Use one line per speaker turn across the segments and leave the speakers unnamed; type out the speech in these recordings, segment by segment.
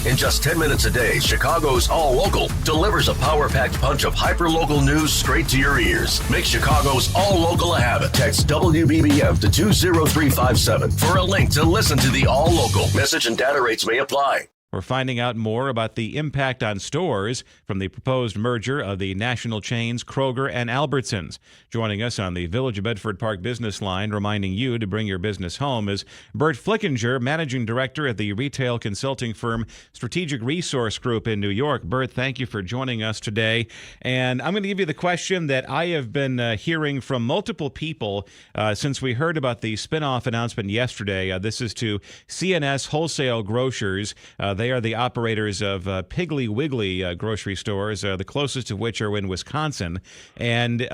In just 10 minutes a day, Chicago's All Local delivers a power-packed punch of hyper-local news straight to your ears. Make Chicago's All Local a habit. Text WBBM to 20357 for a link to listen to the All Local. Message and data rates may apply.
We're finding out more about the impact on stores from the proposed merger of the national chains Kroger and Albertsons. Joining us on the Village of Bedford Park business line, reminding you to bring your business home, is Burt Flickinger, Managing Director at the retail consulting firm Strategic Resource Group in New York. Burt, thank you for joining us today. And I'm going to give you the question that I have been hearing from multiple people since we heard about the spinoff announcement yesterday. This is to C&S Wholesale Grocers. They are the operators of Piggly Wiggly grocery stores, the closest of which are in Wisconsin. And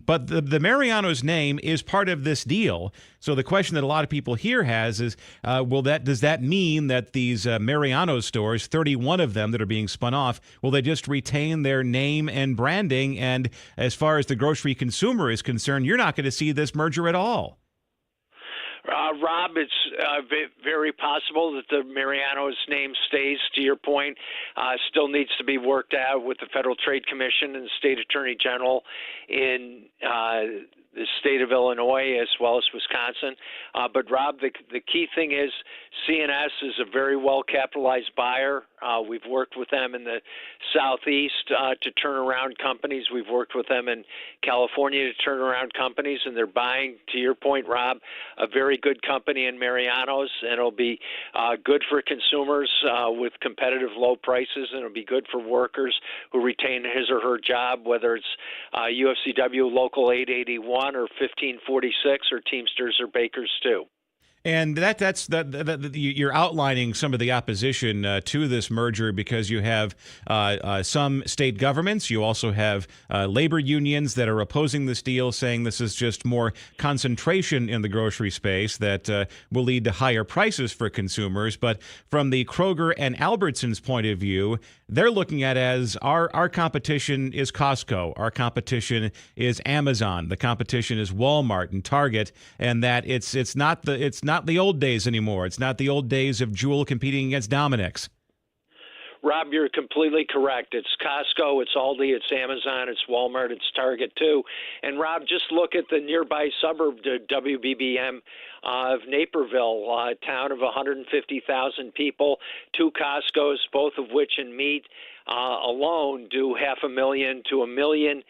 but the Mariano's name is part of this deal. So the question that a lot of people here has is, does that mean that these Mariano's stores, 31 of them that are being spun off, will they just retain their name and branding? And as far as the grocery consumer is concerned, you're not going to see this merger at all.
Rob, it's very possible that the Mariano's name stays, to your point. Still needs to be worked out with the Federal Trade Commission and the State Attorney General in the state of Illinois as well as Wisconsin. But, Rob, the key thing is C&S is a very well-capitalized buyer. We've worked with them in the Southeast to turn around companies. We've worked with them in California to turn around companies, and they're buying, to your point, Rob, a very good company in Mariano's, and it'll be good for consumers with competitive low prices, and it'll be good for workers who retain his or her job, whether it's UFCW Local 881 or 1546 or Teamsters or Bakers too.
And you're outlining some of the opposition to this merger because you have some state governments. You also have labor unions that are opposing this deal, saying this is just more concentration in the grocery space that will lead to higher prices for consumers. But from the Kroger and Albertsons point of view, they're looking at it as our competition is Costco, our competition is Amazon, the competition is Walmart and Target, and that it's not the old days anymore. It's not the old days of Jewel competing against Dominick's.
Rob, you're completely correct. It's Costco, it's Aldi, it's Amazon, it's Walmart, it's Target too. And Rob, just look at the nearby suburb to WBBM of Naperville, a town of 150,000 people, 2 Costcos, both of which in meat alone do $500,000 to $1 million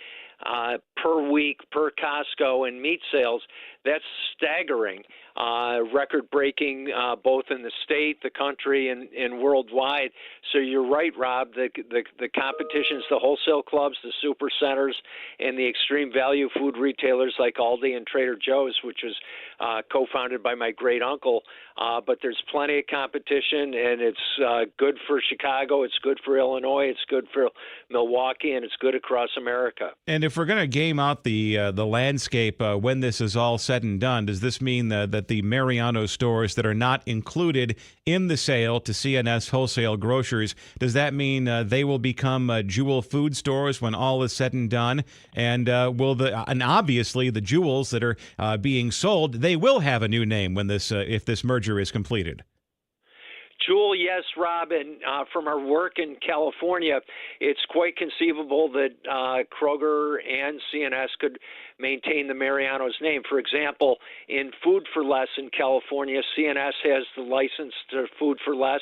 per week per Costco in meat sales. That's staggering, record-breaking both in the state, the country, and worldwide. So you're right, Rob. The competition's the wholesale clubs, the super centers, and the extreme value food retailers like Aldi and Trader Joe's, which was co-founded by my great uncle. But there's plenty of competition, and it's good for Chicago, it's good for Illinois, it's good for Milwaukee, and it's good across America.
And if we're going to game out the landscape when this is all said and done, does this mean that the Mariano stores that are not included in the sale to C&S Wholesale Grocers, does that mean they will become Jewel food stores when all is said and done? And and obviously the Jewels that are being sold, they will have a new name when if this merger is completed.
Jewel, yes, Rob, and from our work in California, it's quite conceivable that Kroger and C&S could maintain the Mariano's name. For example, in Food for Less in California, C&S has the license to Food for Less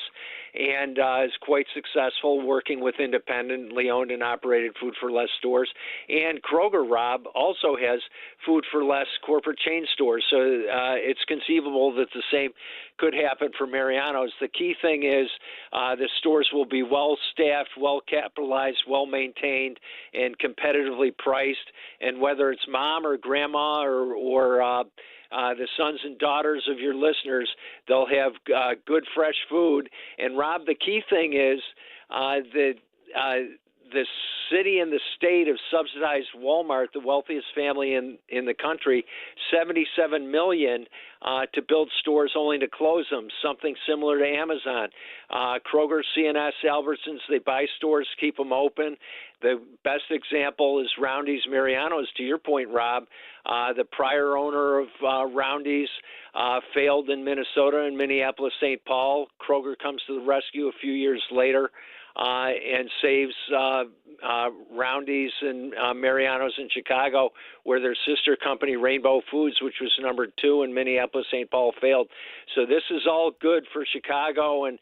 and is quite successful working with independently owned and operated Food for Less stores. And Kroger, Rob, also has Food for Less corporate chain stores. So it's conceivable that the same could happen for Mariano's. The key thing is the stores will be well-staffed, well-capitalized, well-maintained, and competitively priced. And whether it's mom or grandma or the sons and daughters of your listeners, they'll have good, fresh food. And, Rob, the key thing is that the city and the state have subsidized Walmart, the wealthiest family in the country, $77 million to build stores only to close them, something similar to Amazon. Kroger, C&S, Albertsons, they buy stores, keep them open. The best example is Roundy's Mariano's. To your point, Rob, the prior owner of Roundy's failed in Minnesota and Minneapolis, St. Paul. Kroger comes to the rescue a few years later and saves Roundy's and Mariano's in Chicago, where their sister company, Rainbow Foods, which was number 2 in Minneapolis, St. Paul, failed. So this is all good for Chicago and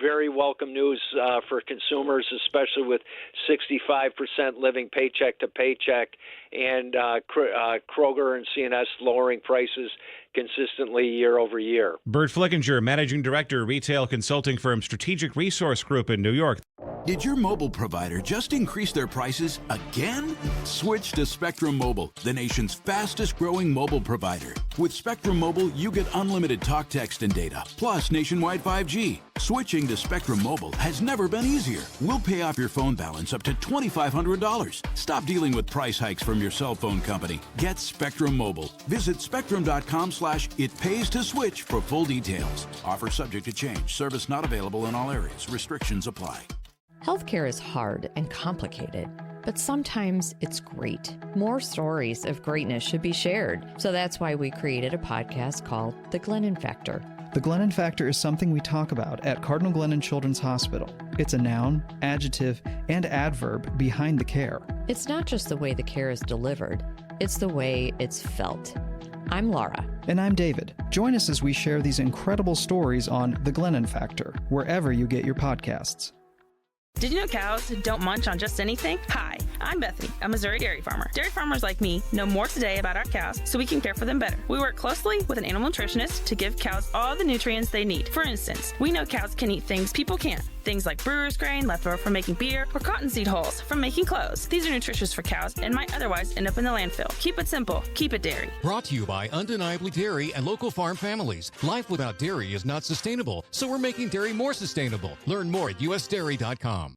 very welcome news for consumers, especially with 65% living paycheck to paycheck, and Kroger and C&S lowering prices consistently year over year.
Burt Flickinger, Managing Director, Retail Consulting Firm Strategic Resource Group in New York.
Did your mobile provider just increase their prices again? Switch to Spectrum Mobile, the nation's fastest growing mobile provider. With Spectrum Mobile, you get unlimited talk, text, and data, plus nationwide 5G. Switching to Spectrum Mobile has never been easier. We'll pay off your phone balance up to $2,500. Stop dealing with price hikes from your cell phone company. Get Spectrum Mobile. Visit spectrum.com/it-pays-to-switch for full details. Offer subject to change. Service not available in all areas. Restrictions apply.
Healthcare is hard and complicated, but sometimes it's great. More stories of greatness should be shared. So that's why we created a podcast called The Glennon Factor.
The Glennon Factor is something we talk about at Cardinal Glennon Children's Hospital. It's a noun, adjective, and adverb behind the care.
It's not just the way the care is delivered, it's the way it's felt. I'm Laura.
And I'm David. Join us as we share these incredible stories on The Glennon Factor, wherever you get your podcasts.
Did you know cows don't munch on just anything? Hi, I'm Bethany, a Missouri dairy farmer. Dairy farmers like me know more today about our cows so we can care for them better. We work closely with an animal nutritionist to give cows all the nutrients they need. For instance, we know cows can eat things people can't. Things like brewer's grain, leftover from making beer, or cottonseed hulls from making clothes. These are nutritious for cows and might otherwise end up in the landfill. Keep it simple. Keep it dairy.
Brought to you by Undeniably Dairy and local farm families. Life without dairy is not sustainable, so we're making dairy more sustainable. Learn more at usdairy.com.